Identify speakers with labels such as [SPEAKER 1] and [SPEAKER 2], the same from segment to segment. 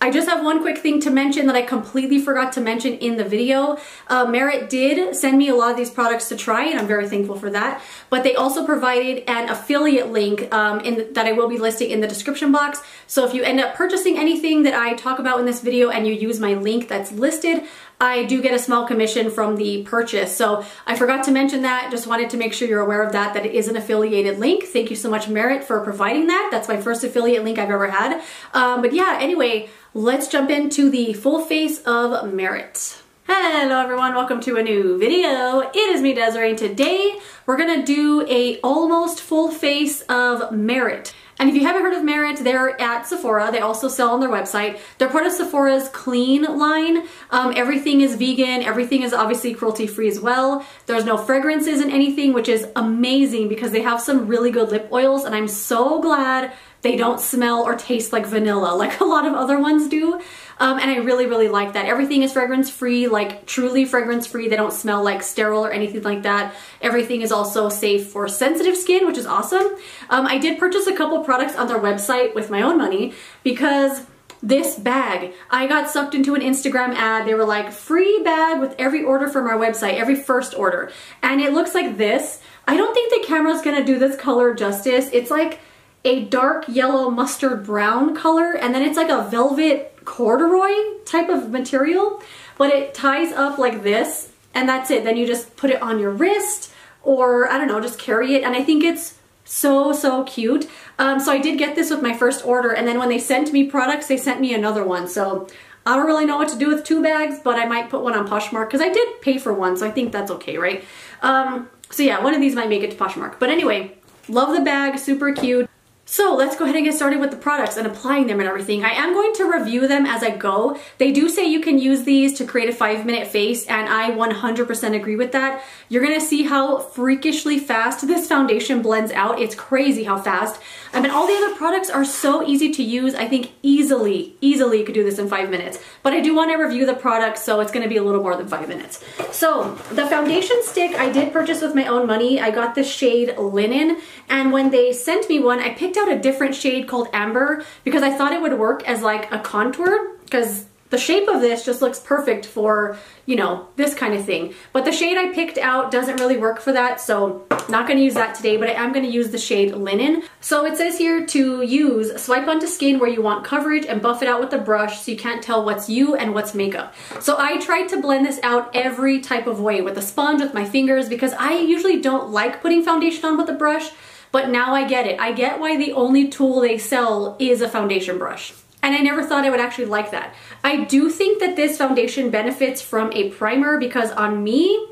[SPEAKER 1] I just have one quick thing to mention that I completely forgot to mention in the video. Merit did send me a lot of these products to try, and I'm very thankful for that. But they also provided an affiliate link that I will be listing in the description box. So if you end up purchasing anything that I talk about in this video and you use my link that's listed, I do get a small commission from the purchase. So I forgot to mention that. Just wanted to make sure you're aware of that it is an affiliated link. Thank you so much, Merit, for providing that. That's my first affiliate link I've ever had. But yeah, anyway, let's jump into the full face of Merit. Hello everyone, welcome to a new video. It is me, Desiree, and today we're gonna do a almost full face of Merit. And if you haven't heard of Merit, they're at Sephora. They also sell on their website. They're part of Sephora's clean line. Everything is vegan. Everything is obviously cruelty-free as well. There's no fragrances in anything, which is amazing because they have some really good lip oils, and I'm so glad they don't smell or taste like vanilla like a lot of other ones do. And I really, really like that. Everything is fragrance-free, like truly fragrance-free. They don't smell like sterile or anything like that. Everything is also safe for sensitive skin, which is awesome. I did purchase a couple products on their website with my own money because this bag, I got sucked into an Instagram ad. They were like, free bag with every order from our website, every first order. And it looks like this. I don't think the camera's gonna do this color justice. It's like a dark yellow mustard brown color, and then it's like a velvet corduroy type of material, but it ties up like this, and that's it. Then you just put it on your wrist, or I don't know, just carry it, and I think it's so cute. So I did get this with my first order, and then when they sent me products, they sent me another one. So I don't really know what to do with 2 bags, but I might put one on Poshmark because I did pay for one, so I think that's okay, right? So yeah, one of these might make it to Poshmark. But anyway, love the bag, super cute. So let's go ahead and get started with the products and applying them and everything. I am going to review them as I go. They do say you can use these to create a 5-minute face, and I 100% agree with that. You're gonna see how freakishly fast this foundation blends out. It's crazy how fast. And all the other products are so easy to use. I think easily you could do this in 5 minutes. But I do want to review the products, so it's gonna be a little more than 5 minutes. So the foundation stick I did purchase with my own money. I got the shade Linen, and when they sent me one, I picked out a different shade called Amber because I thought it would work as like a contour, because the shape of this just looks perfect for, you know, this kind of thing. But the shade I picked out doesn't really work for that, so not going to use that today, but I am going to use the shade Linen. So it says here to use, swipe onto skin where you want coverage and buff it out with a brush so you can't tell what's you and what's makeup. So I tried to blend this out every type of way, with a sponge, with my fingers, because I usually don't like putting foundation on with a brush, but now I get it. I get why the only tool they sell is a foundation brush. And I never thought I would actually like that. I do think that this foundation benefits from a primer because on me,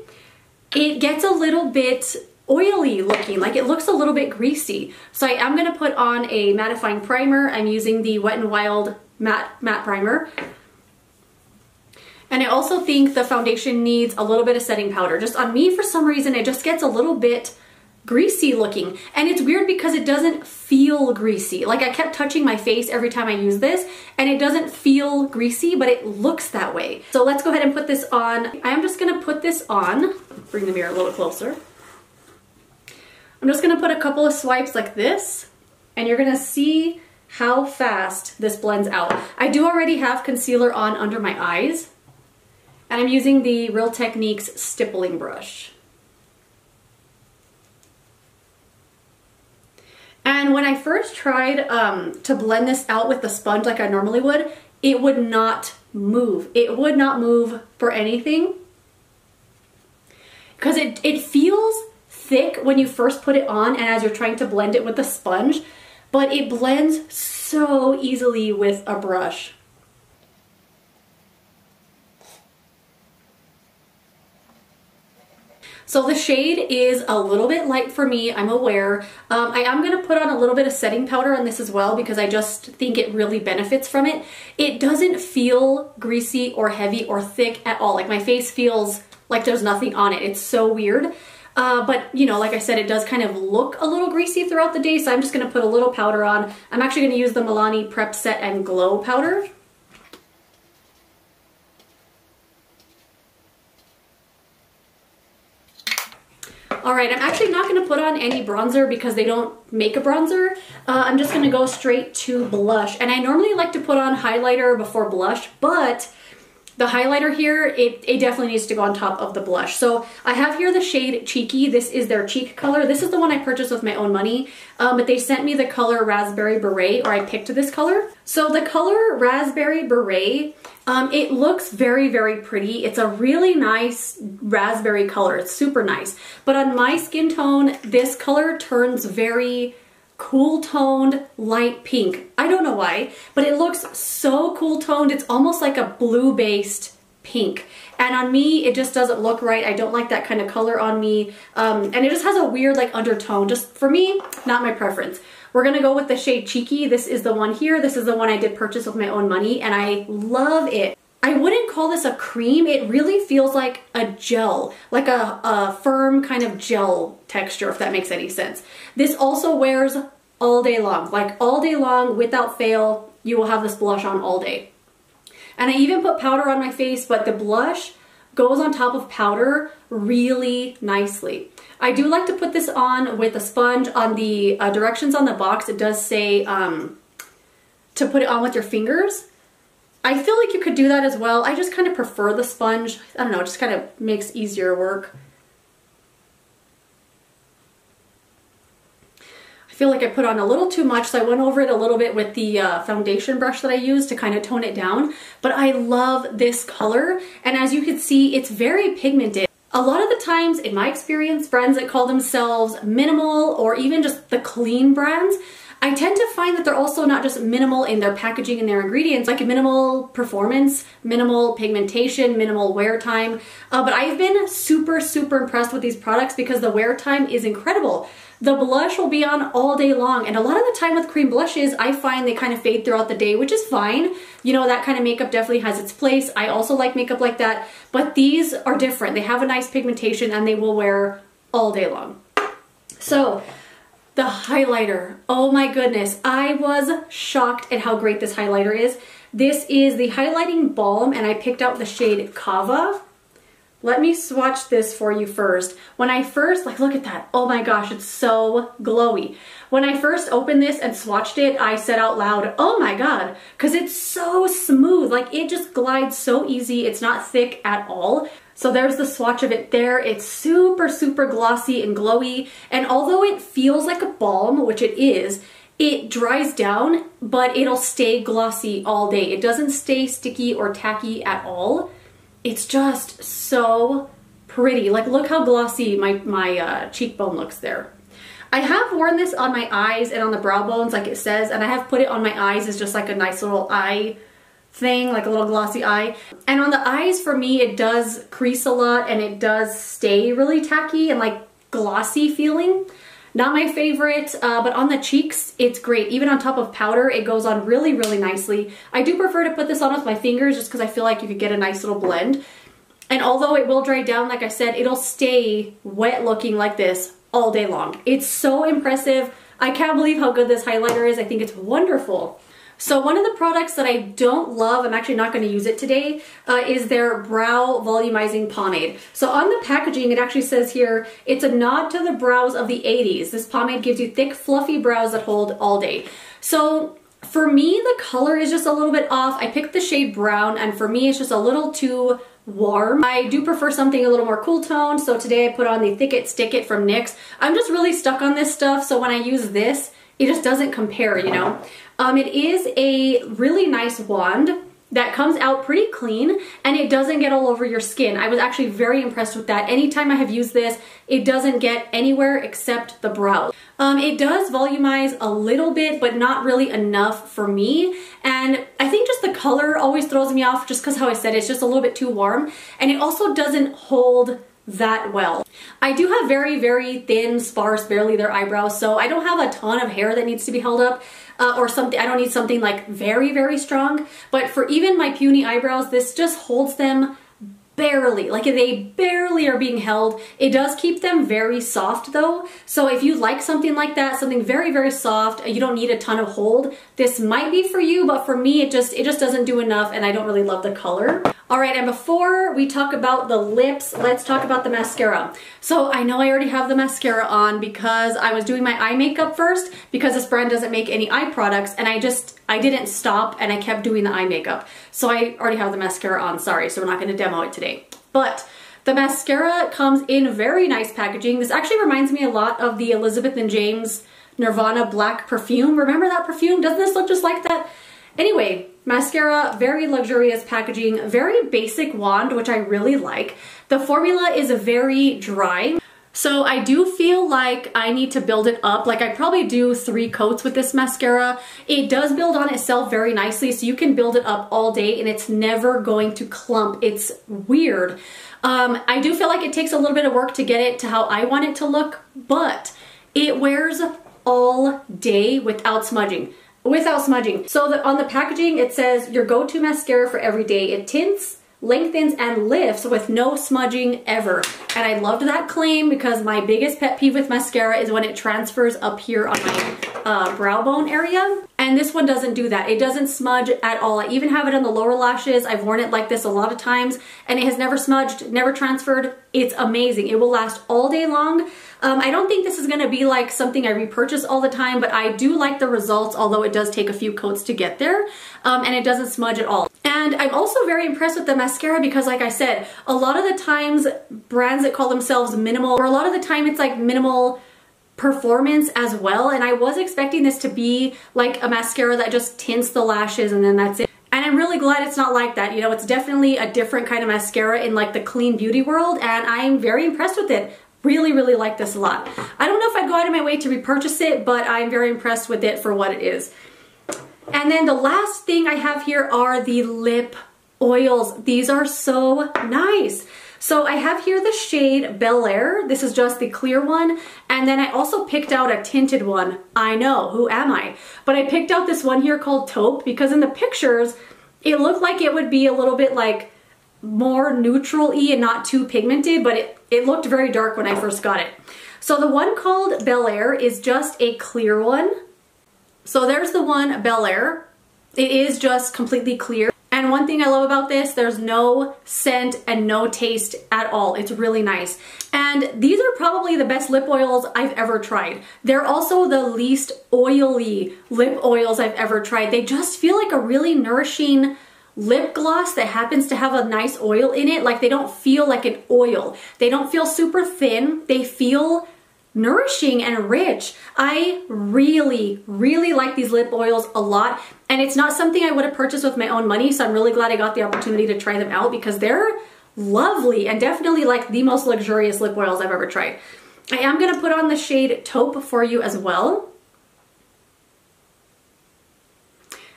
[SPEAKER 1] it gets a little bit oily looking, like it looks a little bit greasy. So I am gonna put on a mattifying primer. I'm using the Wet n Wild matte primer. And I also think the foundation needs a little bit of setting powder. Just on me, for some reason, it just gets a little bit greasy looking, and it's weird because it doesn't feel greasy. Like I kept touching my face every time I use this, and it doesn't feel greasy, but it looks that way. So let's go ahead and put this on. I am just gonna put this on. Bring the mirror a little closer. I'm just gonna put a couple of swipes like this, and you're gonna see how fast this blends out. I do already have concealer on under my eyes, and I'm using the Real Techniques stippling brush. And when I first tried to blend this out with the sponge like I normally would, it would not move. It would not move for anything. Because it feels thick when you first put it on and as you're trying to blend it with the sponge, but it blends so easily with a brush. So the shade is a little bit light for me, I'm aware. I am gonna put on a little bit of setting powder on this as well because I just think it really benefits from it. It doesn't feel greasy or heavy or thick at all. Like my face feels like there's nothing on it. It's so weird. But you know, like I said, it does kind of look a little greasy throughout the day, so I'm just gonna put a little powder on. I'm actually gonna use the Milani Prep Set and Glow powder. All right, I'm actually not gonna put on any bronzer because they don't make a bronzer. I'm just gonna go straight to blush. And I normally like to put on highlighter before blush, but the highlighter here, it definitely needs to go on top of the blush. So I have here the shade Cheeky. This is their cheek color. This is the one I purchased with my own money, but they sent me the color Raspberry Beret, or I picked this color. So the color Raspberry Beret, it looks very, very pretty. It's a really nice raspberry color. It's super nice. But on my skin tone, this color turns very cool toned light pink. I don't know why, but it looks so cool toned. It's almost like a blue based pink. And on me, it just doesn't look right. I don't like that kind of color on me. And it just has a weird like undertone. Just for me, not my preference. We're gonna go with the shade Cheeky. This is the one here. This is the one I did purchase with my own money and I love it. I wouldn't call this a cream. It really feels like a gel, like a firm kind of gel texture, if that makes any sense. This also wears all day long, like all day long without fail. You will have this blush on all day. And I even put powder on my face, but the blush goes on top of powder really nicely. I do like to put this on with a sponge. On the directions on the box, it does say to put it on with your fingers. I feel like you could do that as well. I just kind of prefer the sponge. I don't know, it just kind of makes easier work. I feel like I put on a little too much, so I went over it a little bit with the foundation brush that I used to kind of tone it down. But I love this color, and as you can see, it's very pigmented. A lot of the times, in my experience, brands that call themselves minimal or even just the clean brands, I tend to find that they're also not just minimal in their packaging and their ingredients, like minimal performance, minimal pigmentation, minimal wear time. But I've been super, super impressed with these products because the wear time is incredible. The blush will be on all day long, and a lot of the time with cream blushes, I find they kind of fade throughout the day, which is fine. You know, that kind of makeup definitely has its place. I also like makeup like that, but these are different. They have a nice pigmentation and they will wear all day long. So, the highlighter. Oh my goodness, I was shocked at how great this highlighter is. This is the highlighting balm, and I picked out the shade Cava. Let me swatch this for you first. When I first, like, look at that. Oh my gosh, it's so glowy. When I first opened this and swatched it, I said out loud, oh my God, because it's so smooth. Like, it just glides so easy. It's not thick at all. So there's the swatch of it there. It's super, super glossy and glowy. And although it feels like a balm, which it is, it dries down, but it'll stay glossy all day. It doesn't stay sticky or tacky at all. It's just so pretty. Like, look how glossy my cheekbone looks there. I have worn this on my eyes and on the brow bones, like it says, and I have put it on my eyes as just like a nice little eye thing, like a little glossy eye. And on the eyes, for me, it does crease a lot and it does stay really tacky and like glossy feeling. Not my favorite, but on the cheeks, it's great. Even on top of powder, it goes on really, really nicely. I do prefer to put this on with my fingers just because I feel like you could get a nice little blend. And although it will dry down, like I said, it'll stay wet looking like this all day long. It's so impressive. I can't believe how good this highlighter is. I think it's wonderful. So one of the products that I don't love, I'm actually not going to use it today, is their Brow Volumizing Pomade. So on the packaging, it actually says here, it's a nod to the brows of the 80s. This pomade gives you thick, fluffy brows that hold all day. So for me, the color is just a little bit off. I picked the shade brown, and for me, it's just a little too warm. I do prefer something a little more cool toned, so today I put on the Thick It Stick It from NYX. I'm just really stuck on this stuff, so when I use this, it just doesn't compare, you know? It is a really nice wand that comes out pretty clean and it doesn't get all over your skin. I was actually very impressed with that. Anytime I have used this, it doesn't get anywhere except the brows. It does volumize a little bit, but not really enough for me. And I think just the color always throws me off just because how I said it's just a little bit too warm. And it also doesn't hold that well. I do have very, very thin, sparse, barely there eyebrows, so I don't have a ton of hair that needs to be held up or something. I don't need something like very, very strong, but for even my puny eyebrows, this just holds them barely, like they barely are being held. It does keep them very soft though. So if you like something like that, something very, very soft, you don't need a ton of hold, this might be for you, but for me, it just doesn't do enough and I don't really love the color. All right, and before we talk about the lips, let's talk about the mascara. So I know I already have the mascara on because I was doing my eye makeup first because this brand doesn't make any eye products and I didn't stop and I kept doing the eye makeup. So I already have the mascara on, sorry, so we're not gonna demo it today. But the mascara comes in very nice packaging. This actually reminds me a lot of the Elizabeth & James Nirvana black perfume. Remember that perfume? Doesn't this look just like that? Anyway, mascara, very luxurious packaging, very basic wand, which I really like. The formula is very dry. So I do feel like I need to build it up. Like I probably do 3 coats with this mascara. It does build on itself very nicely, so you can build it up all day and it's never going to clump. It's weird. I do feel like it takes a little bit of work to get it to how I want it to look, but it wears all day without smudging. So on the packaging, it says your go-to mascara for every day. It tints, lengthens, and lifts with no smudging ever. And I loved that claim because my biggest pet peeve with mascara is when it transfers up here on my brow bone area. And this one doesn't do that. It doesn't smudge at all. I even have it on the lower lashes. I've worn it like this a lot of times and it has never smudged, never transferred. It's amazing. It will last all day long. I don't think this is gonna be like something I repurchase all the time, but I do like the results, although it does take a few coats to get there, and it doesn't smudge at all. And I'm also very impressed with the mascara because like I said, a lot of the times brands that call themselves minimal, or a lot of the time it's like minimal performance as well, and I was expecting this to be like a mascara that just tints the lashes and then that's it. And I'm really glad it's not like that. You know, it's definitely a different kind of mascara in like the clean beauty world, and I'm very impressed with it. Really, really like this a lot. I don't know if I'd go out of my way to repurchase it, but I'm very impressed with it for what it is. And then the last thing I have here are the lip oils. These are so nice. So I have here the shade Bel Air. This is just the clear one. And then I also picked out a tinted one. I know, who am I? But I picked out this one here called Taupe because in the pictures, it looked like it would be a little bit like more neutral-y and not too pigmented, but it looked very dark when I first got it. So the one called Bel Air is just a clear one. So there's the one Bel Air. It is just completely clear. And one thing I love about this, there's no scent and no taste at all. It's really nice. And these are probably the best lip oils I've ever tried. They're also the least oily lip oils I've ever tried. They just feel like a really nourishing lip gloss that happens to have a nice oil in it. Like they don't feel like an oil. They don't feel super thin. They feel nourishing and rich. I really, really like these lip oils a lot. And it's not something I would have purchased with my own money. So I'm really glad I got the opportunity to try them out because they're lovely and definitely like the most luxurious lip oils I've ever tried. I am going to put on the shade Taupe for you as well.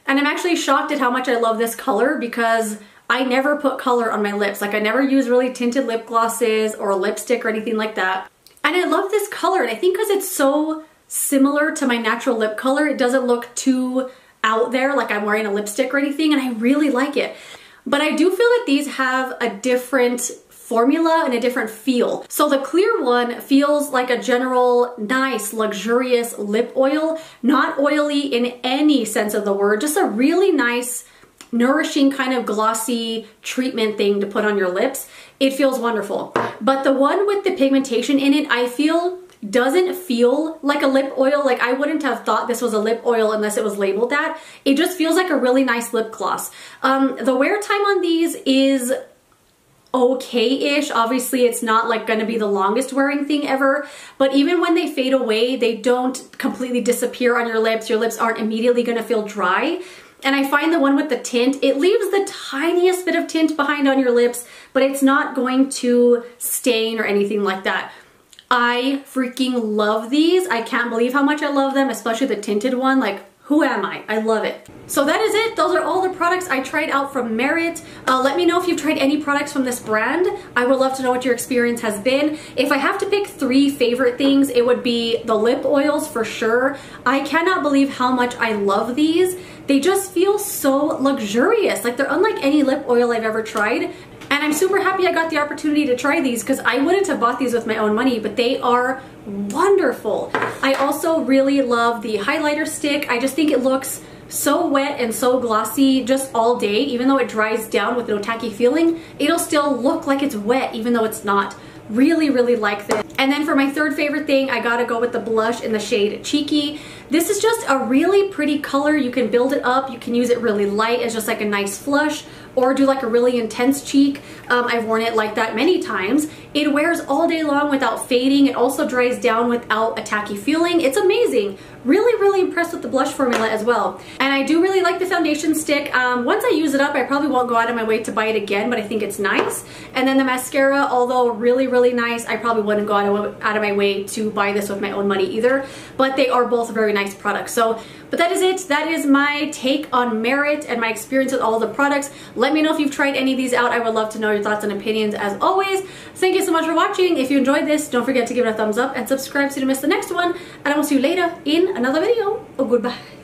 [SPEAKER 1] And I'm actually shocked at how much I love this color because I never put color on my lips. Like I never use really tinted lip glosses or lipstick or anything like that. And I love this color, and I think because it's so similar to my natural lip color, it doesn't look too out there like I'm wearing a lipstick or anything, and I really like it. But I do feel that these have a different formula and a different feel. So the clear one feels like a general, nice, luxurious lip oil, not oily in any sense of the word, just a really nice, nourishing kind of glossy treatment thing to put on your lips. It feels wonderful. But the one with the pigmentation in it, I feel doesn't feel like a lip oil. Like I wouldn't have thought this was a lip oil unless it was labeled that. It just feels like a really nice lip gloss. The wear time on these is okay-ish. Obviously it's not like gonna be the longest wearing thing ever, but even when they fade away, they don't completely disappear on your lips. Your lips aren't immediately gonna feel dry. And I find the one with the tint, it leaves the tiniest bit of tint behind on your lips, but it's not going to stain or anything like that. I freaking love these. I can't believe how much I love them, especially the tinted one. Like, who am I? I love it. So that is it. Those are all the products I tried out from Merit. Let me know if you've tried any products from this brand. I would love to know what your experience has been. If I have to pick 3 favorite things, it would be the lip oils for sure. I cannot believe how much I love these. They just feel so luxurious. Like they're unlike any lip oil I've ever tried. And I'm super happy I got the opportunity to try these because I wouldn't have bought these with my own money, but they are wonderful. I also really love the highlighter stick. I just think it looks so wet and so glossy just all day. Even though it dries down with no tacky feeling, it'll still look like it's wet even though it's not. Really, really like this. And then for my third favorite thing, I gotta go with the blush in the shade Cheeky. This is just a really pretty color. You can build it up. You can use it really light as just like a nice flush, or do like a really intense cheek. I've worn it like that many times. It wears all day long without fading. It also dries down without a tacky feeling. It's amazing. Really, really impressed with the blush formula as well. And I do really like the foundation stick. Once I use it up, I probably won't go out of my way to buy it again, but I think it's nice. And then the mascara, although really, really nice, I probably wouldn't go out of my way to buy this with my own money either, but they are both very nice products. So, but that is it. That is my take on Merit and my experience with all the products. Let me know if you've tried any of these out. I would love to know your thoughts and opinions as always. Thank you so much for watching. If you enjoyed this, don't forget to give it a thumbs up and subscribe so you don't miss the next one. And I will see you later in another video. Goodbye.